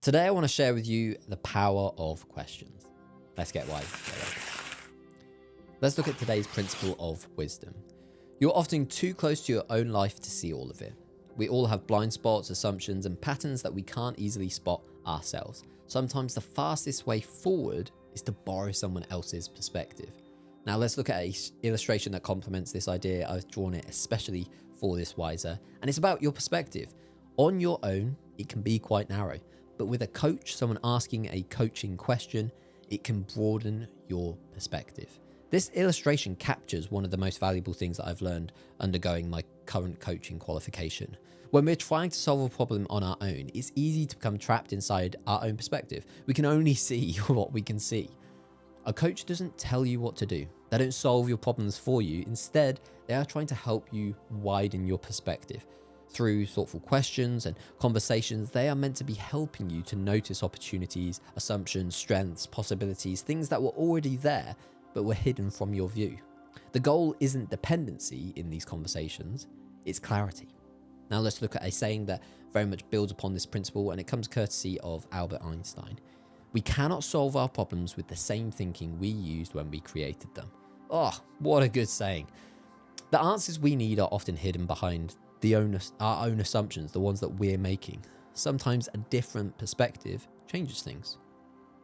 Today, I want to share with you the power of questions. Let's get wise. Let's look at today's principle of wisdom. You're often too close to your own life to see all of it. We all have blind spots, assumptions, and patterns that we can't easily spot ourselves. Sometimes the fastest way forward is to borrow someone else's perspective. Now, let's look at an illustration that complements this idea. I've drawn it especially for this wiser, and it's about your perspective. On your own, it can be quite narrow. But with a coach, someone asking a coaching question, it can broaden your perspective. This illustration captures one of the most valuable things that I've learned undergoing my current coaching qualification. When we're trying to solve a problem on our own, it's easy to become trapped inside our own perspective. We can only see what we can see. A coach doesn't tell you what to do. They don't solve your problems for you. Instead, they are trying to help you widen your perspective. Through thoughtful questions and conversations, they are meant to be helping you to notice opportunities, assumptions, strengths, possibilities, things that were already there but were hidden from your view. The goal isn't dependency in these conversations, it's clarity. Now let's look at a saying that very much builds upon this principle, and it comes courtesy of Albert Einstein. We cannot solve our problems with the same thinking we used when we created them. Oh, what a good saying. The answers we need are often hidden behind our own assumptions, the ones that we're making. Sometimes a different perspective changes things.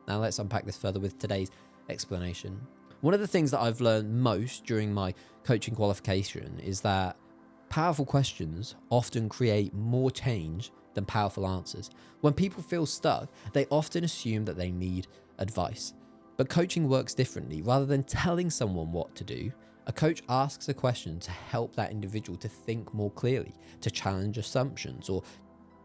Now let's unpack this further with today's explanation. One of the things that I've learned most during my coaching qualification is that powerful questions often create more change than powerful answers. When people feel stuck, they often assume that they need advice. But coaching works differently. Rather than telling someone what to do, a coach asks a question to help that individual to think more clearly, to challenge assumptions, or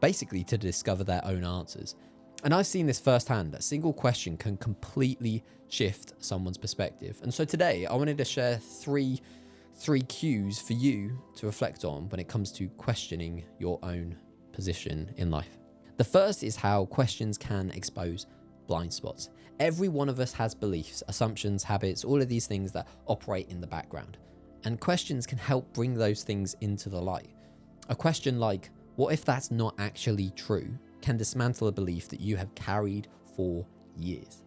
basically to discover their own answers. And I've seen this firsthand, that a single question can completely shift someone's perspective. And so today I wanted to share three cues for you to reflect on when it comes to questioning your own position in life. The first is how questions can expose blind spots. Every one of us has beliefs, assumptions, habits, all of these things that operate in the background. And questions can help bring those things into the light. A question like, what if that's not actually true, can dismantle a belief that you have carried for years.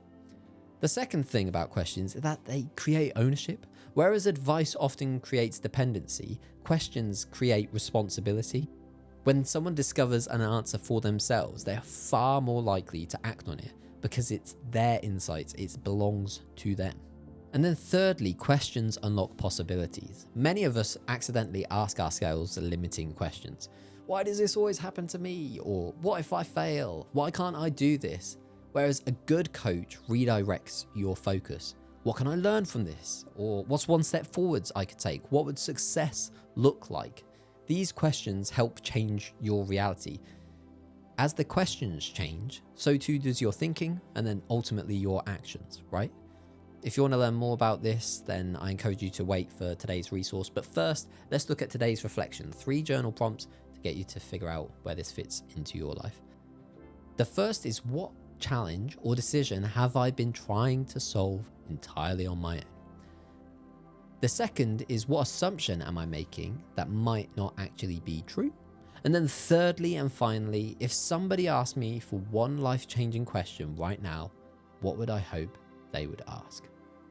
The second thing about questions is that they create ownership. Whereas advice often creates dependency, questions create responsibility. When someone discovers an answer for themselves, they are far more likely to act on it because it's their insights, it belongs to them. And then thirdly, questions unlock possibilities. Many of us accidentally ask ourselves limiting questions. Why does this always happen to me? Or what if I fail? Why can't I do this? Whereas a good coach redirects your focus. What can I learn from this? Or what's one step forwards I could take? What would success look like? These questions help change your reality. As the questions change, so too does your thinking and then ultimately your actions, right? If you want to learn more about this, then I encourage you to wait for today's resource. But first, let's look at today's reflection, 3 journal prompts to get you to figure out where this fits into your life. The first is, what challenge or decision have I been trying to solve entirely on my own? The second is, what assumption am I making that might not actually be true? And then thirdly and finally, if somebody asked me for one life-changing question right now, what would I hope they would ask?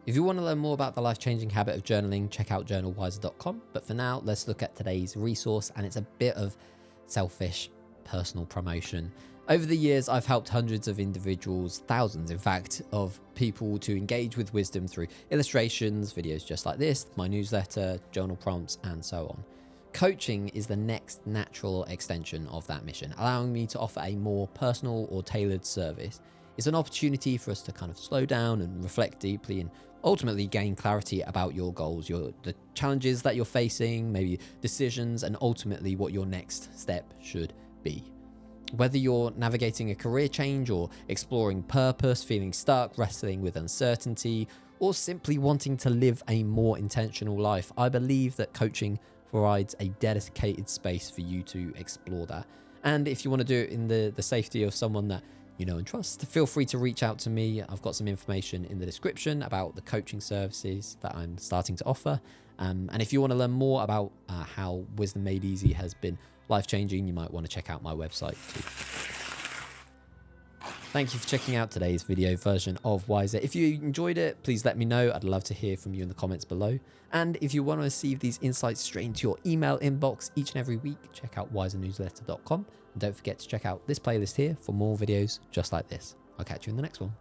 If you want to learn more about the life-changing habit of journaling, check out journalwiser.com. But for now, let's look at today's resource, and it's a bit of selfish personal promotion. Over the years, I've helped hundreds of individuals, thousands in fact, of people to engage with wisdom through illustrations, videos just like this, my newsletter, journal prompts, and so on. Coaching is the next natural extension of that mission, allowing me to offer a more personal or tailored service. It's an opportunity for us to kind of slow down and reflect deeply and ultimately gain clarity about your goals, the challenges that you're facing, maybe decisions, and ultimately what your next step should be. Whether you're navigating a career change or exploring purpose, feeling stuck, wrestling with uncertainty, or simply wanting to live a more intentional life, I believe that coaching provides a dedicated space for you to explore that. And if you want to do it in the safety of someone that you know and trust, feel free to reach out to me. I've got some information in the description about the coaching services that I'm starting to offer. And if you want to learn more about how Wisdom Made Easy has been life-changing, you might want to check out my website too. Thank you for checking out today's video version of Wiser. If you enjoyed it, please let me know. I'd love to hear from you in the comments below. And if you want to receive these insights straight into your email inbox each and every week, check out wisernewsletter.com. And don't forget to check out this playlist here for more videos just like this. I'll catch you in the next one.